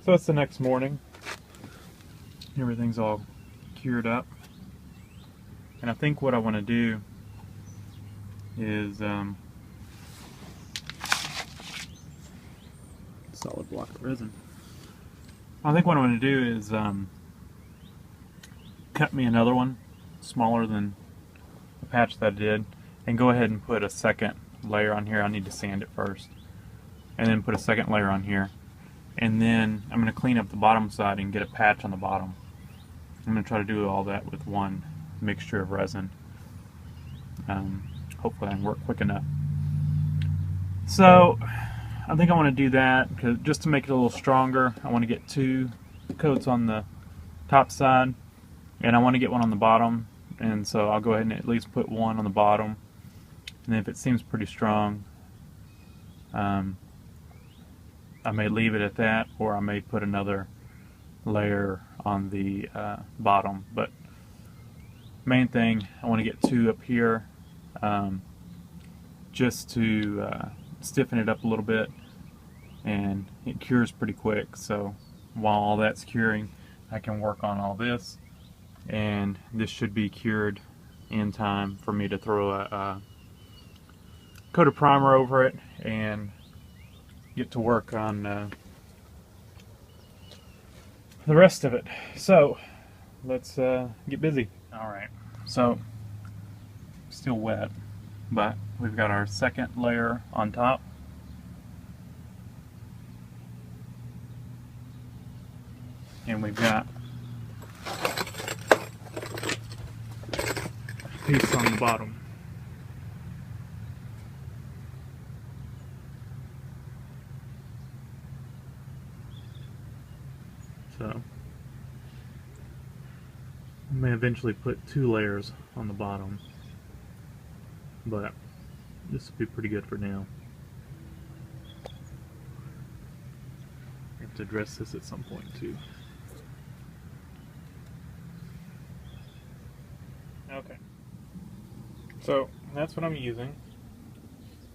So it's the next morning. Everything's all cured up. And I think what I want to do is solid block of resin. I think what I'm going to do is cut me another one smaller than the patch that I did, and go ahead and put a second layer on here. I need to sand it first, and then put a second layer on here, and then I'm going to clean up the bottom side and get a patch on the bottom. I'm going to try to do all that with one mixture of resin. Hopefully I can work quick enough. So I think I want to do that because just to make it a little stronger, I want to get 2 coats on the top side, and I want to get one on the bottom, and so I'll go ahead and at least put one on the bottom, and then if it seems pretty strong, I may leave it at that, or I may put another layer on the bottom. But main thing, I want to get 2 up here just to stiffen it up a little bit, and it cures pretty quick. So while all that's curing, I can work on all this, and this should be cured in time for me to throw a coat of primer over it and get to work on the rest of it. So let's get busy. Alright, so still wet, but we've got our second layer on top. And we've got a piece on the bottom. So I may eventually put 2 layers on the bottom, but this will be pretty good for now. I have to address this at some point too. Okay, so that's what I'm using.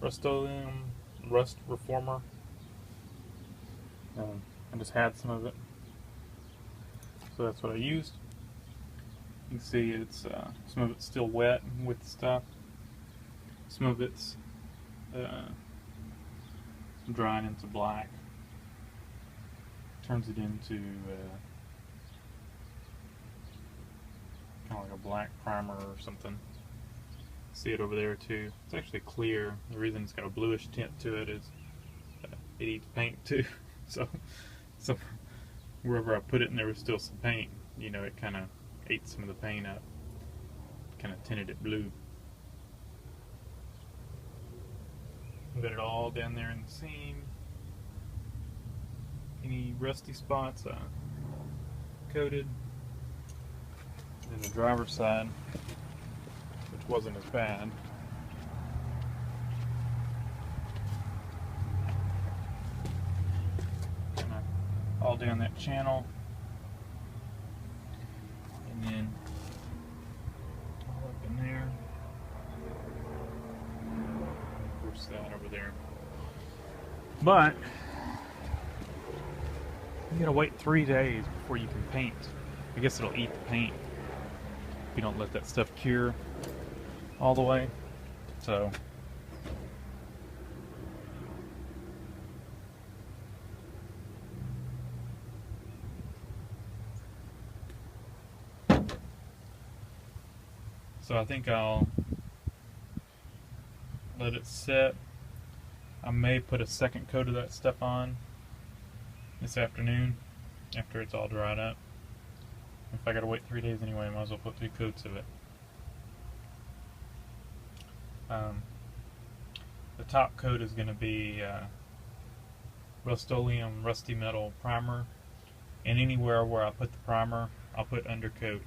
Rust-Oleum Rust Reformer. I just had some of it, so that's what I used. You can see it's some of it's still wet with stuff. Some of it's drying into black. Turns it into kind of like a black primer or something. See it over there too. It's actually clear. The reason it's got a bluish tint to it is it eats paint too. So wherever I put it and there was still some paint, you know, it kind of ate some of the paint up, kind of tinted it blue. Got it all down there in the seam. Any rusty spots coated. And the driver's side, which wasn't as bad. Kind of all down that channel. And then all up in there. Of course that over there. But you gotta wait 3 days before you can paint. I guess it'll eat the paint if you don't let that stuff cure all the way. So I think I'll let it set. I may put a second coat of that stuff on this afternoon after it's all dried up. If I gotta wait 3 days anyway, I might as well put 3 coats of it. The top coat is going to be Rust-Oleum Rusty Metal Primer, and anywhere where I put the primer, I'll put undercoat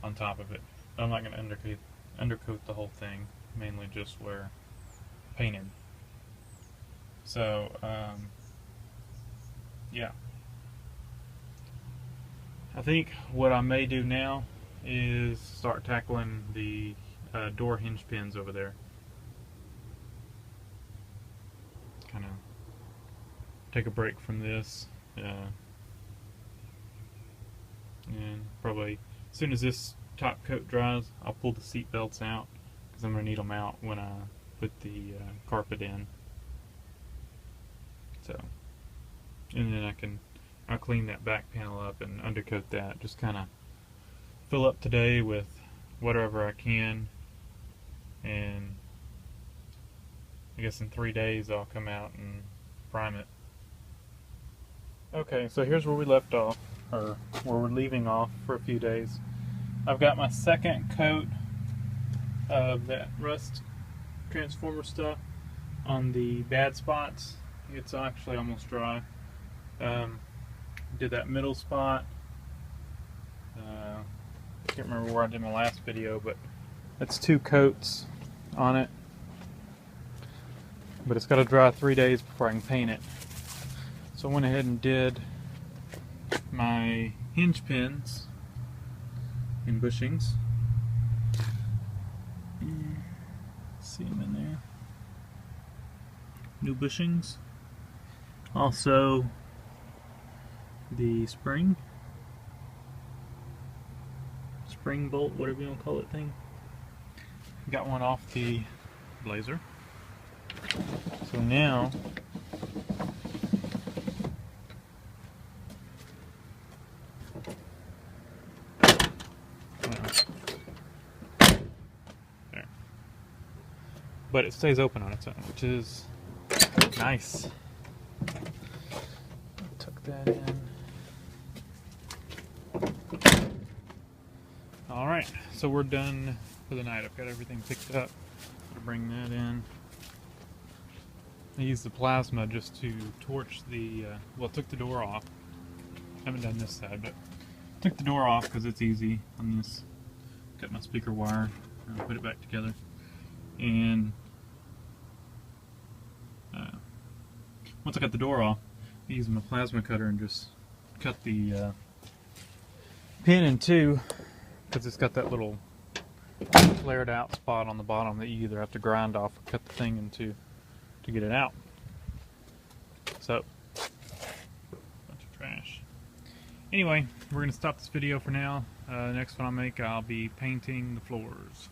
on top of it. But I'm not going to undercoat the whole thing, mainly just where painted. So, yeah. I think what I may do now is start tackling the door hinge pins over there. Kind of take a break from this, probably as soon as this top coat dries, I'll pull the seat belts out because I'm going to need them out when I put the carpet in. So, and then I'll clean that back panel up and undercoat that. Just kind of fill up today with whatever I can, and I guess in 3 days I'll come out and prime it. Okay, so here's where we left off, or where we're leaving off for a few days. I've got my second coat of that rust transformer stuff on the bad spots. It's actually almost dry. Did that middle spot. Can't remember where I did my last video, but that's 2 coats on it. But it's got to dry 3 days before I can paint it. So I went ahead and did my hinge pins in bushings. See them in there. New bushings. Also the spring bolt, whatever you want to call it thing. Got one off the Blazer. So now there. But it stays open on its own, which is nice. Tuck that in. Alright, so we're done for the night. I've got everything picked up. I'll bring that in. I used the plasma just to torch the, well, took the door off. I haven't done this side, but took the door off because it's easy on this. Got my speaker wire, and put it back together. And once I got the door off, I used my plasma cutter and just cut the pin in two, because it's got that little flared out spot on the bottom that you either have to grind off or cut the thing into to get it out. So, bunch of trash. Anyway, we're going to stop this video for now. Next one I'll make, I'll be painting the floors.